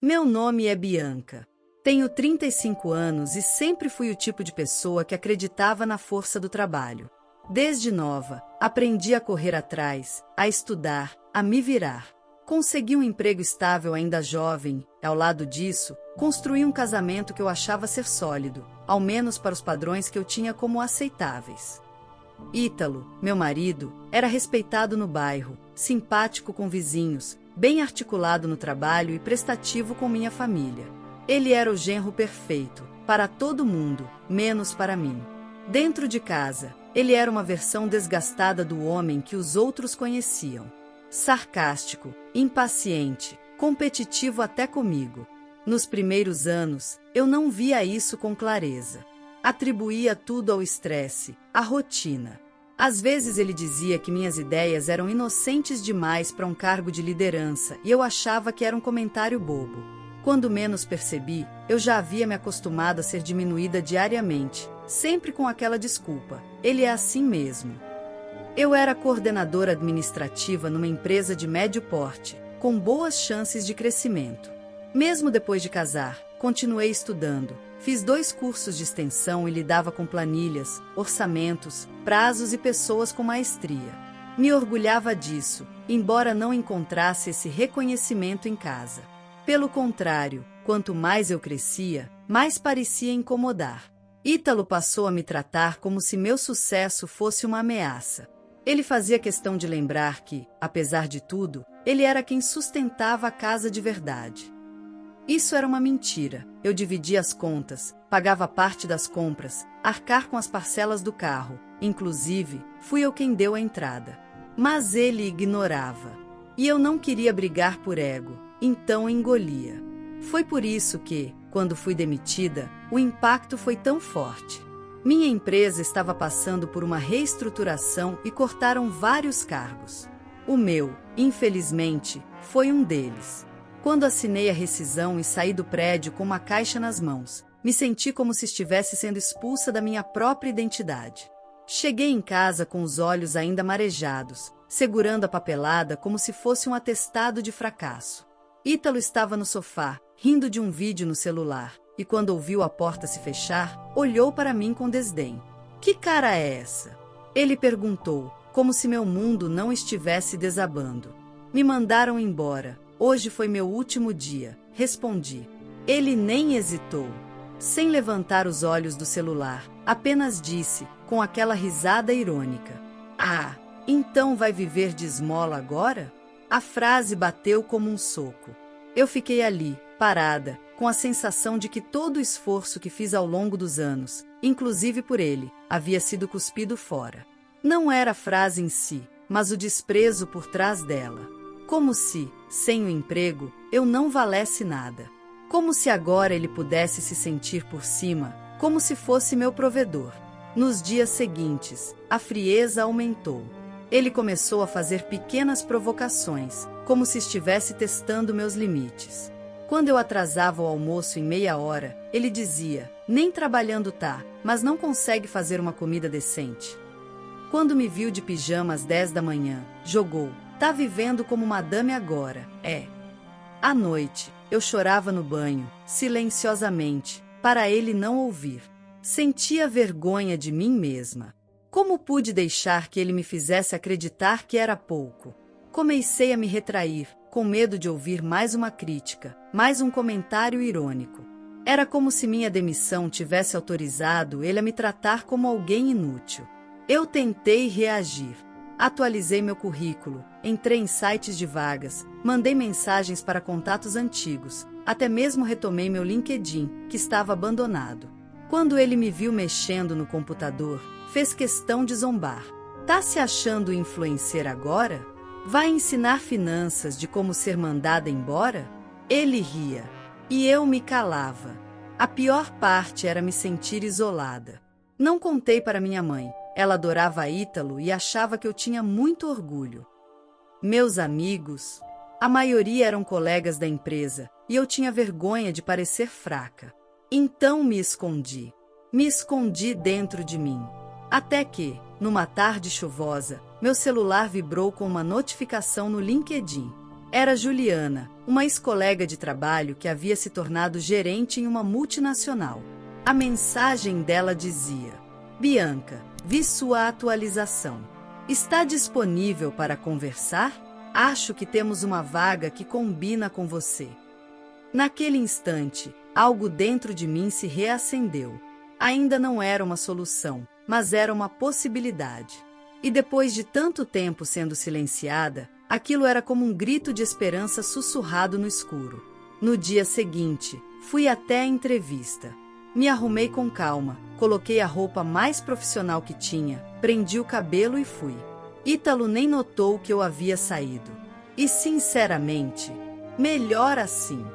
Meu nome é Bianca. Tenho 35 anos e sempre fui o tipo de pessoa que acreditava na força do trabalho. Desde nova, aprendi a correr atrás, a estudar, a me virar. Consegui um emprego estável ainda jovem, e ao lado disso, construí um casamento que eu achava ser sólido, ao menos para os padrões que eu tinha como aceitáveis. Ítalo, meu marido, era respeitado no bairro, simpático com vizinhos, bem articulado no trabalho e prestativo com minha família. Ele era o genro perfeito, para todo mundo, menos para mim. Dentro de casa, ele era uma versão desgastada do homem que os outros conheciam. Sarcástico, impaciente, competitivo até comigo. Nos primeiros anos, eu não via isso com clareza. Atribuía tudo ao estresse, à rotina. Às vezes ele dizia que minhas ideias eram inocentes demais para um cargo de liderança e eu achava que era um comentário bobo. Quando menos percebi, eu já havia me acostumado a ser diminuída diariamente, sempre com aquela desculpa: ele é assim mesmo. Eu era coordenadora administrativa numa empresa de médio porte, com boas chances de crescimento. Mesmo depois de casar, continuei estudando. Fiz 2 cursos de extensão e lidava com planilhas, orçamentos, prazos e pessoas com maestria. Me orgulhava disso, embora não encontrasse esse reconhecimento em casa. Pelo contrário, quanto mais eu crescia, mais parecia incomodar. Ítalo passou a me tratar como se meu sucesso fosse uma ameaça. Ele fazia questão de lembrar que, apesar de tudo, ele era quem sustentava a casa de verdade. Isso era uma mentira. Eu dividia as contas, pagava parte das compras, arcar com as parcelas do carro. Inclusive, fui eu quem deu a entrada. Mas ele ignorava. E eu não queria brigar por ego, então engolia. Foi por isso que, quando fui demitida, o impacto foi tão forte. Minha empresa estava passando por uma reestruturação e cortaram vários cargos. O meu, infelizmente, foi um deles. Quando assinei a rescisão e saí do prédio com uma caixa nas mãos, me senti como se estivesse sendo expulsa da minha própria identidade. Cheguei em casa com os olhos ainda marejados, segurando a papelada como se fosse um atestado de fracasso. Ítalo estava no sofá, rindo de um vídeo no celular, e quando ouviu a porta se fechar, olhou para mim com desdém. "Que cara é essa?" Ele perguntou, como se meu mundo não estivesse desabando. "Me mandaram embora. Hoje foi meu último dia", respondi. Ele nem hesitou. Sem levantar os olhos do celular, apenas disse, com aquela risada irônica: "Ah, então vai viver de esmola agora?" A frase bateu como um soco. Eu fiquei ali, parada, com a sensação de que todo o esforço que fiz ao longo dos anos, inclusive por ele, havia sido cuspido fora. Não era a frase em si, mas o desprezo por trás dela. Como se, sem o emprego, eu não valesse nada. Como se agora ele pudesse se sentir por cima, como se fosse meu provedor. Nos dias seguintes, a frieza aumentou. Ele começou a fazer pequenas provocações, como se estivesse testando meus limites. Quando eu atrasava o almoço em meia hora, ele dizia: "Nem trabalhando tá, mas não consegue fazer uma comida decente." Quando me viu de pijama às 10 da manhã, jogou: "Tá vivendo como madame agora, é." À noite, eu chorava no banho, silenciosamente, para ele não ouvir. Sentia vergonha de mim mesma. Como pude deixar que ele me fizesse acreditar que era pouco? Comecei a me retrair, com medo de ouvir mais uma crítica, mais um comentário irônico. Era como se minha demissão tivesse autorizado ele a me tratar como alguém inútil. Eu tentei reagir. Atualizei meu currículo, entrei em sites de vagas, mandei mensagens para contatos antigos, até mesmo retomei meu LinkedIn, que estava abandonado. Quando ele me viu mexendo no computador, fez questão de zombar. "Tá se achando influencer agora? Vai ensinar finanças de como ser mandada embora?" Ele ria. E eu me calava. A pior parte era me sentir isolada. Não contei para minha mãe. Ela adorava Ítalo e achava que eu tinha muito orgulho. Meus amigos, a maioria eram colegas da empresa, e eu tinha vergonha de parecer fraca. Então me escondi. Me escondi dentro de mim. Até que, numa tarde chuvosa, meu celular vibrou com uma notificação no LinkedIn. Era Juliana, uma ex-colega de trabalho que havia se tornado gerente em uma multinacional. A mensagem dela dizia: Bianca, vi sua atualização. Está disponível para conversar? Acho que temos uma vaga que combina com você. Naquele instante, algo dentro de mim se reacendeu. Ainda não era uma solução, mas era uma possibilidade. E depois de tanto tempo sendo silenciada, aquilo era como um grito de esperança sussurrado no escuro. No dia seguinte, fui até a entrevista. Me arrumei com calma, coloquei a roupa mais profissional que tinha, prendi o cabelo e fui. Ítalo nem notou que eu havia saído. E sinceramente, melhor assim.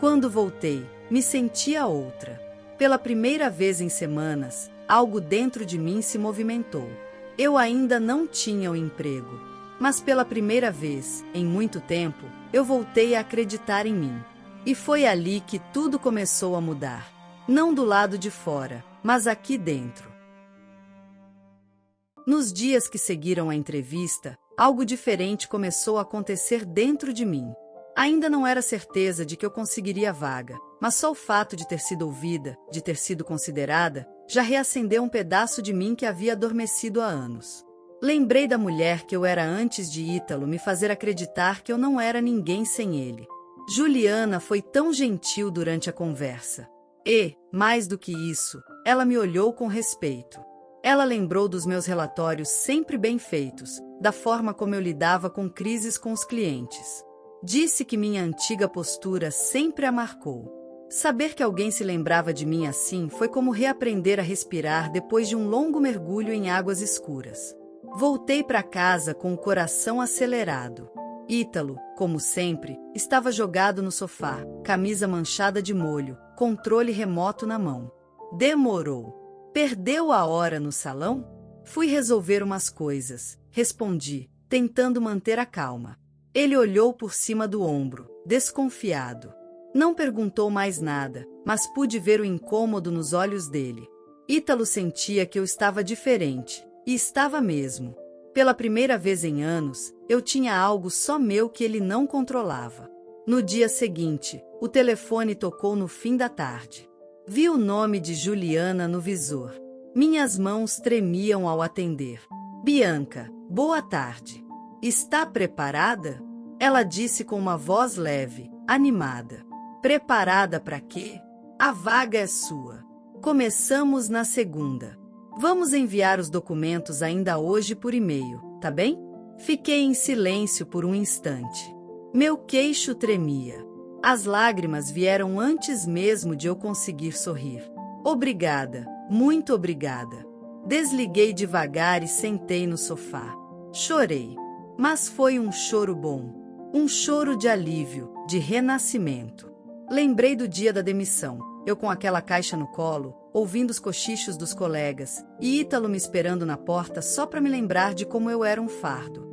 Quando voltei, me sentia outra. Pela primeira vez em semanas, algo dentro de mim se movimentou. Eu ainda não tinha o emprego, mas pela primeira vez, em muito tempo, eu voltei a acreditar em mim. E foi ali que tudo começou a mudar. Não do lado de fora, mas aqui dentro. Nos dias que seguiram a entrevista, algo diferente começou a acontecer dentro de mim. Ainda não era certeza de que eu conseguiria a vaga, mas só o fato de ter sido ouvida, de ter sido considerada, já reacendeu um pedaço de mim que havia adormecido há anos. Lembrei da mulher que eu era antes de Ítalo me fazer acreditar que eu não era ninguém sem ele. Juliana foi tão gentil durante a conversa. E, mais do que isso, ela me olhou com respeito. Ela lembrou dos meus relatórios sempre bem feitos, da forma como eu lidava com crises com os clientes. Disse que minha antiga postura sempre a marcou. Saber que alguém se lembrava de mim assim foi como reaprender a respirar depois de um longo mergulho em águas escuras. Voltei para casa com o coração acelerado. Ítalo, como sempre, estava jogado no sofá, camisa manchada de molho, controle remoto na mão. Demorou. Perdeu a hora no salão? Fui resolver umas coisas, respondi, tentando manter a calma. Ele olhou por cima do ombro, desconfiado. Não perguntou mais nada, mas pude ver o incômodo nos olhos dele. Ítalo sentia que eu estava diferente, e estava mesmo. Pela primeira vez em anos, eu tinha algo só meu que ele não controlava. No dia seguinte, o telefone tocou no fim da tarde. Vi o nome de Juliana no visor. Minhas mãos tremiam ao atender. Bianca, boa tarde. Está preparada? Ela disse com uma voz leve, animada. Preparada para quê? A vaga é sua. Começamos na segunda. Vamos enviar os documentos ainda hoje por e-mail, tá bem? Fiquei em silêncio por um instante. Meu queixo tremia. As lágrimas vieram antes mesmo de eu conseguir sorrir. Obrigada, muito obrigada. Desliguei devagar e sentei no sofá. Chorei. Mas foi um choro bom. Um choro de alívio, de renascimento. Lembrei do dia da demissão, eu com aquela caixa no colo, ouvindo os cochichos dos colegas, e Ítalo me esperando na porta só para me lembrar de como eu era um fardo.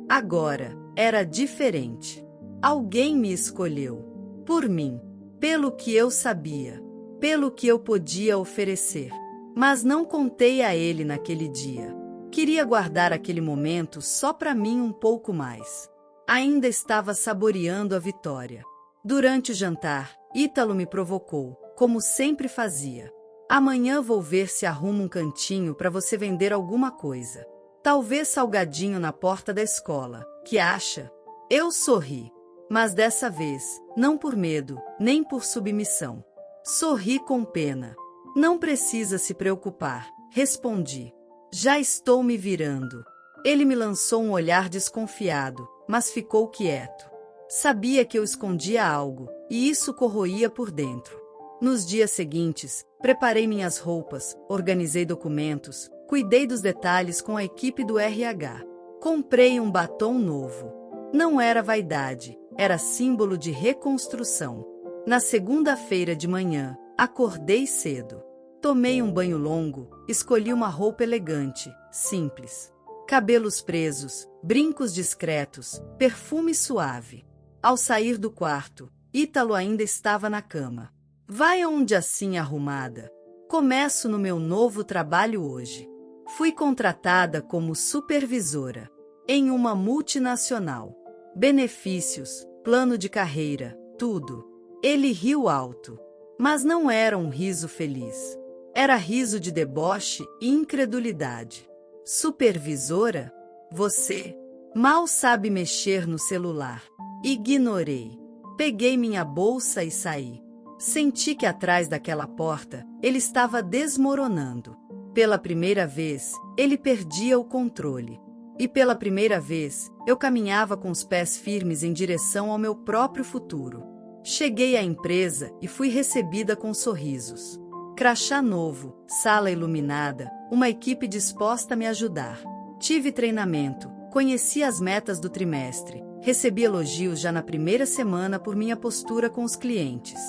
Agora, era diferente. Alguém me escolheu. Por mim. Pelo que eu sabia. Pelo que eu podia oferecer. Mas não contei a ele naquele dia. Queria guardar aquele momento só para mim um pouco mais. Ainda estava saboreando a vitória. Durante o jantar, Ítalo me provocou, como sempre fazia. Amanhã vou ver se arrumo um cantinho para você vender alguma coisa. Talvez salgadinho na porta da escola. Que acha? Eu sorri. Mas dessa vez, não por medo, nem por submissão. Sorri com pena. Não precisa se preocupar, respondi. Já estou me virando. Ele me lançou um olhar desconfiado, mas ficou quieto. Sabia que eu escondia algo, e isso corroía por dentro. Nos dias seguintes, preparei minhas roupas, organizei documentos, cuidei dos detalhes com a equipe do RH. Comprei um batom novo. Não era vaidade, era símbolo de reconstrução. Na segunda-feira de manhã, acordei cedo. Tomei um banho longo, escolhi uma roupa elegante, simples. Cabelos presos, brincos discretos, perfume suave. Ao sair do quarto, Ítalo ainda estava na cama. Vai onde assim arrumada? Começo no meu novo trabalho hoje. Fui contratada como supervisora em uma multinacional. benefícios, plano de carreira, tudo. Ele riu alto. Mas não era um riso feliz. Era riso de deboche e incredulidade. Supervisora? Você mal sabe mexer no celular. Ignorei. Peguei minha bolsa e saí. Senti que atrás daquela porta, ele estava desmoronando. Pela primeira vez, ele perdia o controle. E pela primeira vez, eu caminhava com os pés firmes em direção ao meu próprio futuro. Cheguei à empresa e fui recebida com sorrisos. Crachá novo, sala iluminada, uma equipe disposta a me ajudar. Tive treinamento, conheci as metas do trimestre, recebi elogios já na primeira semana por minha postura com os clientes.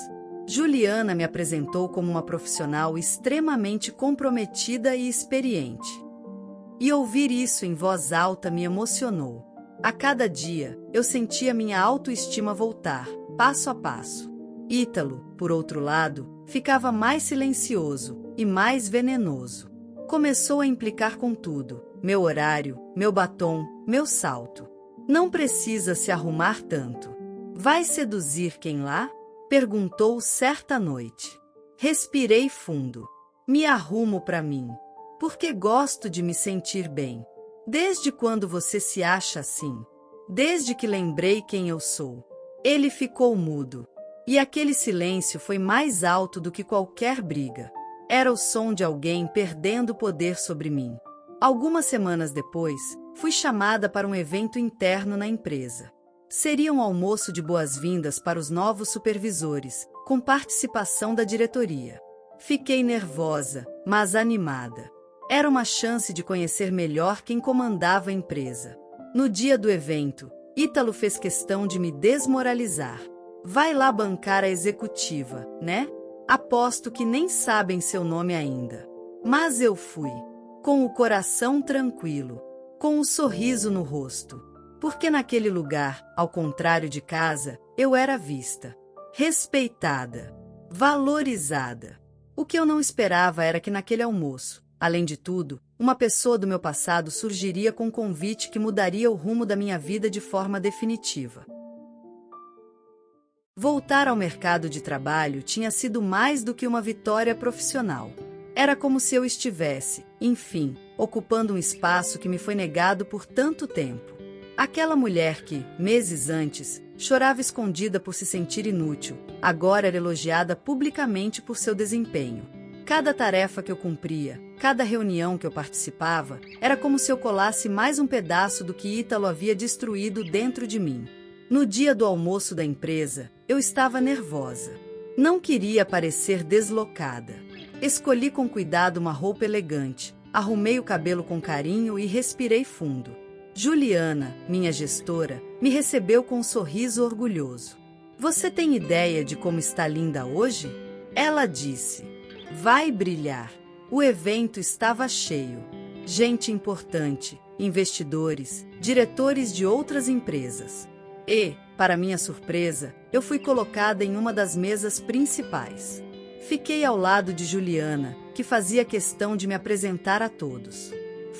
Juliana me apresentou como uma profissional extremamente comprometida e experiente. E ouvir isso em voz alta me emocionou. A cada dia, eu sentia minha autoestima voltar, passo a passo. Ítalo, por outro lado, ficava mais silencioso e mais venenoso. Começou a implicar com tudo: meu horário, meu batom, meu salto. Não precisa se arrumar tanto. Vai seduzir quem lá? Perguntou certa noite. Respirei fundo. Me arrumo para mim. Porque gosto de me sentir bem. Desde quando você se acha assim? Desde que lembrei quem eu sou. Ele ficou mudo. E aquele silêncio foi mais alto do que qualquer briga. Era o som de alguém perdendo poder sobre mim. Algumas semanas depois, fui chamada para um evento interno na empresa. Seria um almoço de boas-vindas para os novos supervisores, com participação da diretoria. Fiquei nervosa, mas animada. Era uma chance de conhecer melhor quem comandava a empresa. No dia do evento, Ítalo fez questão de me desmoralizar. Vai lá bancar a executiva, né? Aposto que nem sabem seu nome ainda. Mas eu fui, com o coração tranquilo, com um sorriso no rosto. Porque naquele lugar, ao contrário de casa, eu era vista, respeitada, valorizada. O que eu não esperava era que naquele almoço, além de tudo, uma pessoa do meu passado surgiria com um convite que mudaria o rumo da minha vida de forma definitiva. Voltar ao mercado de trabalho tinha sido mais do que uma vitória profissional. Era como se eu estivesse, enfim, ocupando um espaço que me foi negado por tanto tempo. Aquela mulher que, meses antes, chorava escondida por se sentir inútil, agora era elogiada publicamente por seu desempenho. Cada tarefa que eu cumpria, cada reunião que eu participava, era como se eu colasse mais um pedaço do que Ítalo havia destruído dentro de mim. No dia do almoço da empresa, eu estava nervosa. Não queria parecer deslocada. Escolhi com cuidado uma roupa elegante, arrumei o cabelo com carinho e respirei fundo. Juliana, minha gestora, me recebeu com um sorriso orgulhoso. Você tem ideia de como está linda hoje? Ela disse. Vai brilhar. O evento estava cheio. Gente importante, investidores, diretores de outras empresas. E, para minha surpresa, eu fui colocada em uma das mesas principais. Fiquei ao lado de Juliana, que fazia questão de me apresentar a todos.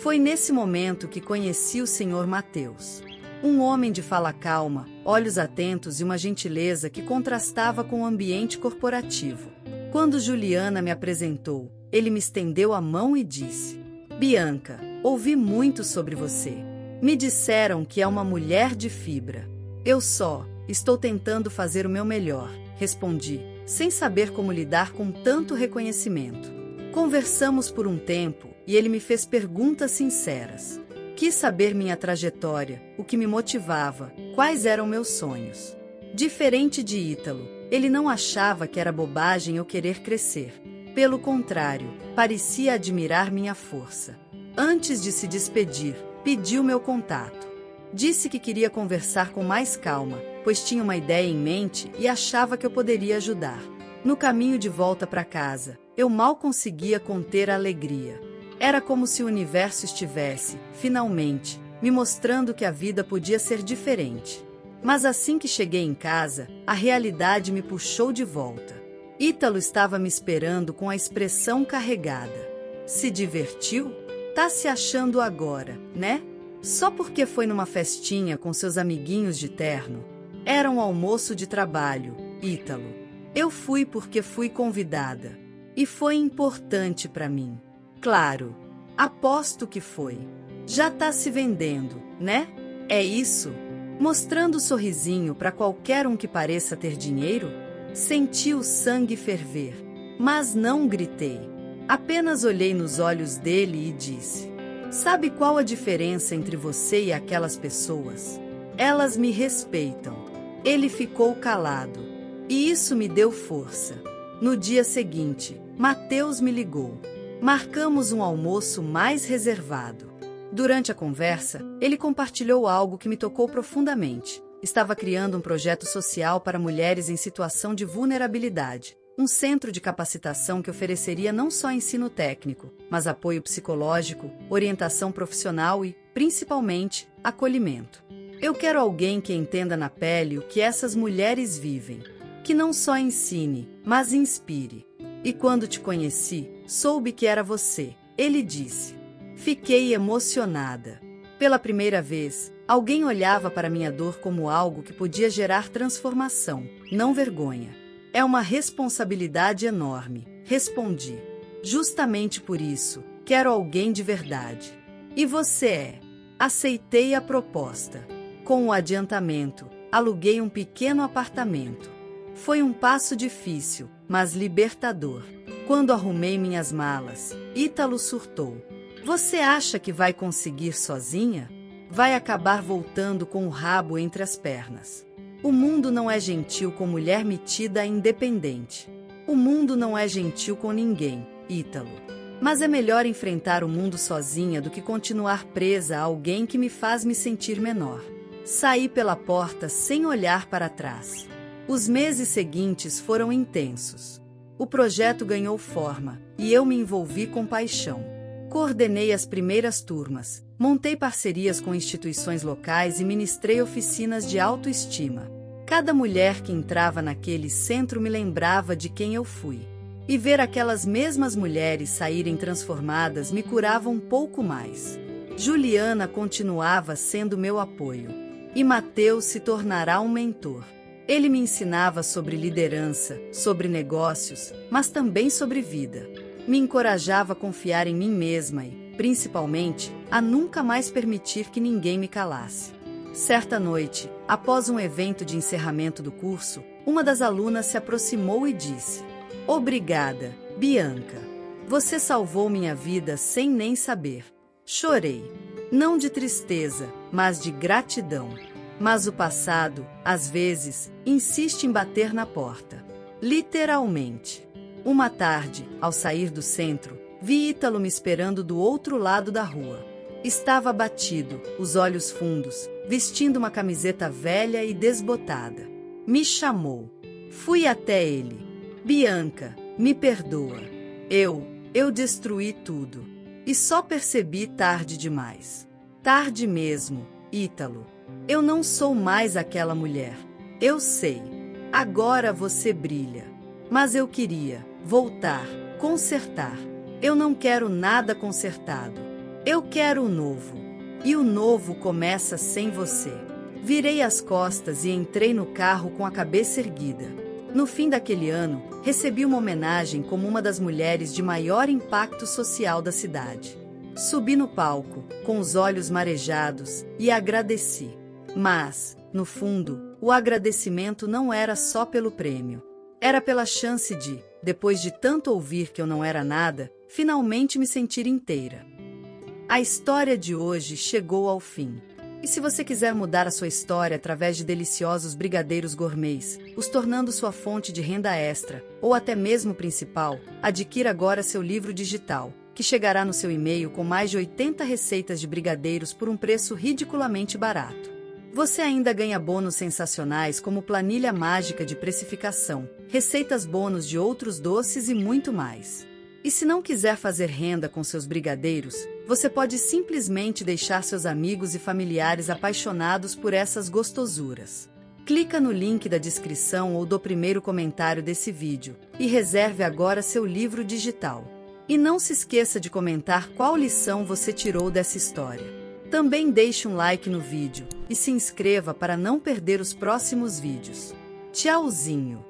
Foi nesse momento que conheci o Sr. Mateus. Um homem de fala calma, olhos atentos e uma gentileza que contrastava com o ambiente corporativo. Quando Juliana me apresentou, ele me estendeu a mão e disse: Bianca, ouvi muito sobre você. Me disseram que é uma mulher de fibra. Eu estou tentando fazer o meu melhor, respondi, sem saber como lidar com tanto reconhecimento. Conversamos por um tempo e ele me fez perguntas sinceras. Quis saber minha trajetória, o que me motivava, quais eram meus sonhos. Diferente de Ítalo, ele não achava que era bobagem eu querer crescer. Pelo contrário, parecia admirar minha força. Antes de se despedir, pediu meu contato. Disse que queria conversar com mais calma, pois tinha uma ideia em mente e achava que eu poderia ajudar. No caminho de volta para casa, eu mal conseguia conter a alegria. Era como se o universo estivesse, finalmente, me mostrando que a vida podia ser diferente. Mas assim que cheguei em casa, a realidade me puxou de volta. Ítalo estava me esperando com a expressão carregada. Se divertiu? Tá se achando agora, né? Só porque foi numa festinha com seus amiguinhos de terno. Era um almoço de trabalho, Ítalo. Eu fui porque fui convidada. E foi importante para mim. Claro, aposto que foi. Já tá se vendendo, né? É isso? Mostrando o sorrisinho para qualquer um que pareça ter dinheiro? Senti o sangue ferver, mas não gritei. Apenas olhei nos olhos dele e disse: sabe qual a diferença entre você e aquelas pessoas? Elas me respeitam. Ele ficou calado. E isso me deu força. No dia seguinte, Mateus me ligou. Marcamos um almoço mais reservado. Durante a conversa, ele compartilhou algo que me tocou profundamente. Estava criando um projeto social para mulheres em situação de vulnerabilidade. Um centro de capacitação que ofereceria não só ensino técnico, mas apoio psicológico, orientação profissional e, principalmente, acolhimento. Eu quero alguém que entenda na pele o que essas mulheres vivem. Que não só ensine, mas inspire. E quando te conheci, soube que era você, ele disse. Fiquei emocionada. Pela primeira vez, alguém olhava para minha dor como algo que podia gerar transformação, não vergonha. É uma responsabilidade enorme, respondi. Justamente por isso, quero alguém de verdade. E você é? Aceitei a proposta. Com o adiantamento, aluguei um pequeno apartamento. Foi um passo difícil, mas libertador. Quando arrumei minhas malas, Ítalo surtou. Você acha que vai conseguir sozinha? Vai acabar voltando com o rabo entre as pernas. O mundo não é gentil com mulher metida e independente. O mundo não é gentil com ninguém, Ítalo. Mas é melhor enfrentar o mundo sozinha do que continuar presa a alguém que me faz me sentir menor. Saí pela porta sem olhar para trás. Os meses seguintes foram intensos. O projeto ganhou forma, e eu me envolvi com paixão. Coordenei as primeiras turmas, montei parcerias com instituições locais e ministrei oficinas de autoestima. Cada mulher que entrava naquele centro me lembrava de quem eu fui. E ver aquelas mesmas mulheres saírem transformadas me curava um pouco mais. Juliana continuava sendo meu apoio. E Mateus se tornará um mentor. Ele me ensinava sobre liderança, sobre negócios, mas também sobre vida. Me encorajava a confiar em mim mesma e, principalmente, a nunca mais permitir que ninguém me calasse. Certa noite, após um evento de encerramento do curso, uma das alunas se aproximou e disse: obrigada, Bianca. Você salvou minha vida sem nem saber. Chorei. Não de tristeza, mas de gratidão. Mas o passado, às vezes, insiste em bater na porta. Literalmente. Uma tarde, ao sair do centro, vi Ítalo me esperando do outro lado da rua. Estava abatido, os olhos fundos, vestindo uma camiseta velha e desbotada. Me chamou. Fui até ele. Bianca, me perdoa. Eu destruí tudo. E só percebi tarde demais. Tarde mesmo, Ítalo. Eu não sou mais aquela mulher. Eu sei. Agora você brilha. Mas eu queria voltar, consertar. Eu não quero nada consertado. Eu quero o novo. E o novo começa sem você. Virei as costas e entrei no carro com a cabeça erguida. No fim daquele ano, recebi uma homenagem como uma das mulheres de maior impacto social da cidade. Subi no palco, com os olhos marejados, e agradeci. Mas, no fundo, o agradecimento não era só pelo prêmio. Era pela chance de, depois de tanto ouvir que eu não era nada, finalmente me sentir inteira. A história de hoje chegou ao fim. E se você quiser mudar a sua história através de deliciosos brigadeiros gourmets, os tornando sua fonte de renda extra, ou até mesmo principal, adquira agora seu livro digital, que chegará no seu e-mail com mais de 80 receitas de brigadeiros por um preço ridiculamente barato. Você ainda ganha bônus sensacionais como planilha mágica de precificação, receitas bônus de outros doces e muito mais. E se não quiser fazer renda com seus brigadeiros, você pode simplesmente deixar seus amigos e familiares apaixonados por essas gostosuras. Clica no link da descrição ou do primeiro comentário desse vídeo e reserve agora seu livro digital. E não se esqueça de comentar qual lição você tirou dessa história. Também deixe um like no vídeo e se inscreva para não perder os próximos vídeos. Tchauzinho!